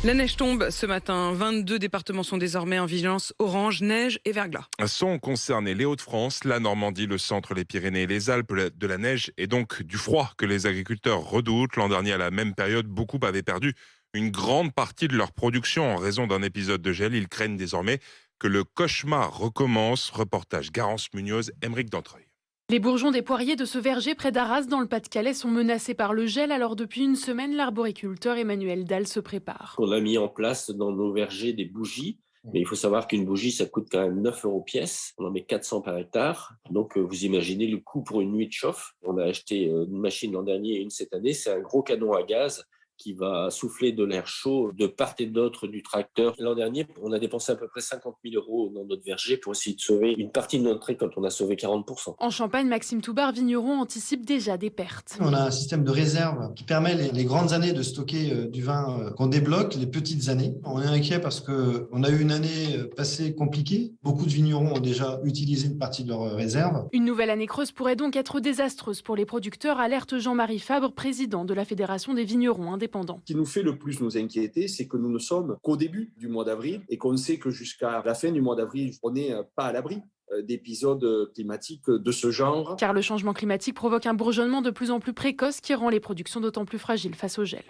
La neige tombe ce matin. 22 départements sont désormais en vigilance orange, neige et verglas. Sont concernés les Hauts-de-France, la Normandie, le centre, les Pyrénées et les Alpes. De la neige et donc du froid que les agriculteurs redoutent. L'an dernier, à la même période, beaucoup avaient perdu une grande partie de leur production en raison d'un épisode de gel. Ils craignent désormais que le cauchemar recommence. Reportage Garance Munoz, Aymeric Dantreuil. Les bourgeons des poiriers de ce verger près d'Arras, dans le Pas-de-Calais, sont menacés par le gel. Alors depuis une semaine, l'arboriculteur Emmanuel Dalle se prépare. On a mis en place dans nos vergers des bougies. Mais il faut savoir qu'une bougie, ça coûte quand même 9 € pièce. On en met 400 par hectare. Donc, vous imaginez le coût pour une nuit de chauffe. On a acheté une machine l'an dernier et une cette année. C'est un gros canon à gaz qui va souffler de l'air chaud de part et d'autre du tracteur. L'an dernier, on a dépensé à peu près 50 000 € dans notre verger pour essayer de sauver une partie de notre récolte. On a sauvé 40%. En Champagne, Maxime Toubar, vigneron, anticipe déjà des pertes. On a un système de réserve qui permet les grandes années de stocker du vin qu'on débloque, les petites années. On est inquiet parce qu'on a eu une année passée compliquée. Beaucoup de vignerons ont déjà utilisé une partie de leur réserve. Une nouvelle année creuse pourrait donc être désastreuse pour les producteurs, alerte Jean-Marie Fabre, président de la Fédération des vignerons indépendants. Ce qui nous fait le plus nous inquiéter, c'est que nous ne sommes qu'au début du mois d'avril et qu'on sait que jusqu'à la fin du mois d'avril, on n'est pas à l'abri d'épisodes climatiques de ce genre. Car le changement climatique provoque un bourgeonnement de plus en plus précoce qui rend les productions d'autant plus fragiles face au gel.